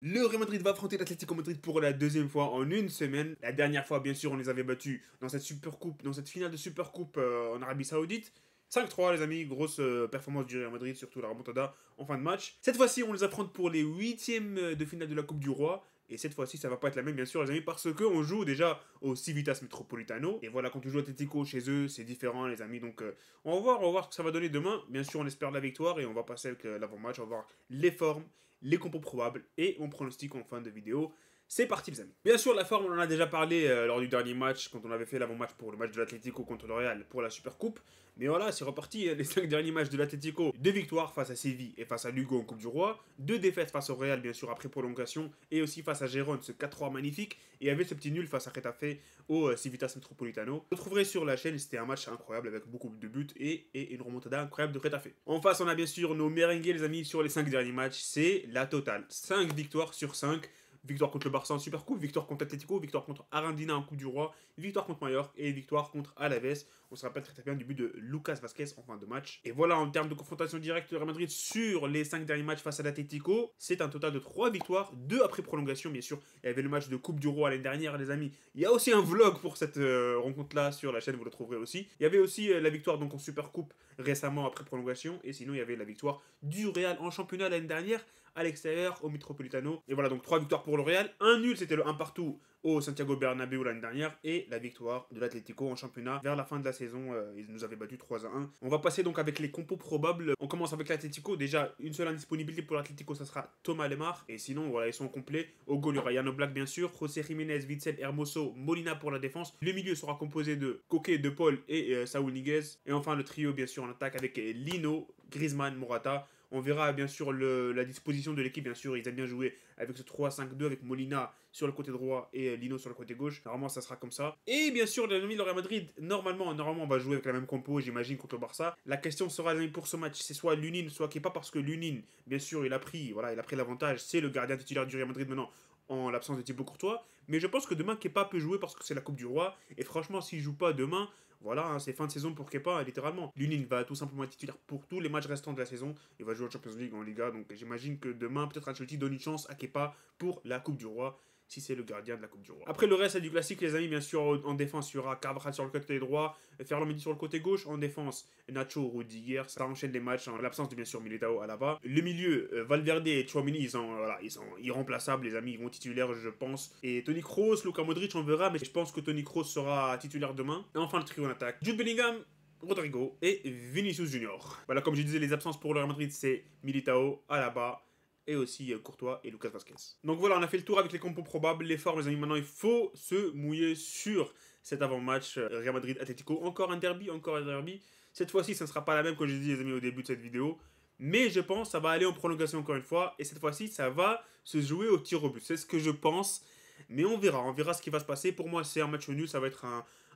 Le Real Madrid va affronter l'Atlético Madrid pour la deuxième fois en une semaine. La dernière fois, bien sûr, on les avait battus dans cette Super Coupe, dans cette finale de Super Coupe en Arabie Saoudite. 5-3 les amis, grosse performance du Real Madrid, surtout la remontada en fin de match. Cette fois-ci, on les affronte pour les huitièmes de finale de la Coupe du Roi. Et cette fois-ci, ça va pas être la même, bien sûr, les amis, parce qu'on joue déjà au Civitas Metropolitano. Et voilà, quand on joue Atlético chez eux, c'est différent, les amis. Donc, on va voir ce que ça va donner demain. Bien sûr, on espère la victoire et on va passer avec l'avant-match. On va voir les formes, les compos probables et mon pronostic en fin de vidéo. C'est parti les amis. Bien sûr la forme on en a déjà parlé lors du dernier match quand on avait fait l'avant-match pour le match de l'Atlético contre le Real pour la Super Coupe. Mais voilà c'est reparti les 5 derniers matchs de l'Atlético. 2 victoires face à Séville et face à Lugo en Coupe du Roi. 2 défaites face au Real bien sûr après prolongation. Et aussi face à Gérone ce 4-3 magnifique. Et il y avait ce petit nul face à Getafe au Civitas Metropolitano. Vous trouverez sur la chaîne, c'était un match incroyable avec beaucoup de buts et une remontada incroyable de Getafe. En face on a bien sûr nos merengues les amis sur les 5 derniers matchs. C'est la totale. 5 victoires sur 5. Victoire contre le Barça en Super Coupe, victoire contre Atlético, victoire contre Arandina en Coupe du Roi, victoire contre Mallorca et victoire contre Alaves. On se rappelle très bien du but de Lucas Vazquez en fin de match. Et voilà, en termes de confrontation directe, le Real Madrid sur les 5 derniers matchs face à l'Atlético, c'est un total de 3 victoires, 2 après prolongation bien sûr. Il y avait le match de Coupe du Roi l'année dernière les amis. Il y a aussi un vlog pour cette rencontre-là sur la chaîne, vous le trouverez aussi. Il y avait aussi la victoire donc en Super Coupe récemment après prolongation. Et sinon il y avait la victoire du Real en championnat l'année dernière à l'extérieur au Metropolitano. Et voilà donc 3 victoires pour le Real, un nul c'était le 1 partout au Santiago Bernabéu l'année dernière et la victoire de l'Atlético en championnat vers la fin de la saison, ils nous avaient battu 3-1. On va passer donc avec les compos probables. On commence avec l'Atlético, déjà une seule indisponibilité pour l'Atlético, ça sera Thomas Lemar et sinon voilà ils sont complets. Au goal il y aura Yano Black bien sûr, José Jiménez, Witzel, Hermoso, Molina pour la défense. Le milieu sera composé de Koke, De Paul et Saúl Ñíguez et enfin le trio bien sûr en attaque avec Lino, Griezmann, Morata. On verra bien sûr la disposition de l'équipe, bien sûr, ils aiment bien jouer avec ce 3-5-2 avec Molina sur le côté droit et Lino sur le côté gauche. Normalement, ça sera comme ça. Et bien sûr, les amis, le Real Madrid, normalement, on va jouer avec la même compo, j'imagine, contre le Barça. La question sera, les amis, pour ce match, c'est soit Lunin, soit Kepa, parce que Lunin, bien sûr, il a pris l'avantage, c'est le gardien titulaire du Real Madrid maintenant, en l'absence de Thibaut Courtois. Mais je pense que demain, Kepa peut jouer parce que c'est la Coupe du Roi. Et franchement, s'il joue pas demain, voilà, hein, c'est fin de saison pour Kepa, littéralement. Lunin va tout simplement être titulaire pour tous les matchs restants de la saison. Il va jouer en Champions League, en Liga. Donc j'imagine que demain, peut-être Ancelotti donne une chance à Kepa pour la Coupe du Roi, si c'est le gardien de la Coupe du Roi. Après le reste, c'est du classique, les amis. Bien sûr, en défense, il y aura Carvajal sur le côté droit, Ferland Mendy sur le côté gauche. En défense, Nacho, Rudiger. Ça enchaîne les matchs en l'absence de bien sûr Militao à Alaba. Le milieu, Valverde et Tchouaméni, ils sont irremplaçables, les amis. Ils vont titulaires, je pense. Et Toni Kroos, Luka Modric, on verra, mais je pense que Toni Kroos sera titulaire demain. Et enfin, le trio en attaque. Jude Bellingham, Rodrigo et Vinicius Junior. Voilà, comme je disais, les absences pour le Real Madrid, c'est Militao, Alaba, et aussi Courtois et Lucas Vazquez. Donc voilà, on a fait le tour avec les compos probables, les formes, les amis. Maintenant, il faut se mouiller sur cet avant-match Real Madrid-Atlético. Encore un derby, encore un derby. Cette fois-ci, ça ne sera pas la même que j'ai dit, les amis, au début de cette vidéo. Mais je pense que ça va aller en prolongation encore une fois. Et cette fois-ci, ça va se jouer au tir au but. C'est ce que je pense. Mais on verra ce qui va se passer. Pour moi, c'est un match nul. Ça va être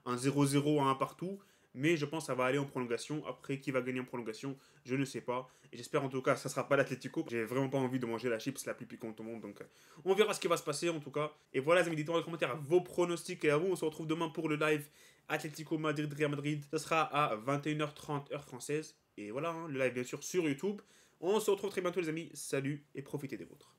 un 0-0 à un partout. Mais je pense que ça va aller en prolongation. Après, qui va gagner en prolongation, je ne sais pas. Et j'espère en tout cas que ça ne sera pas l'Atlético. J'ai vraiment pas envie de manger la chips la plus piquante au monde. Donc on verra ce qui va se passer en tout cas. Et voilà les amis, dites-moi dans les commentaires vos pronostics. Et à vous, on se retrouve demain pour le live Atlético Madrid-Real Madrid. Ça sera à 21h30 heure française. Et voilà, hein, le live bien sûr sur YouTube. On se retrouve très bientôt les amis. Salut et profitez des vôtres.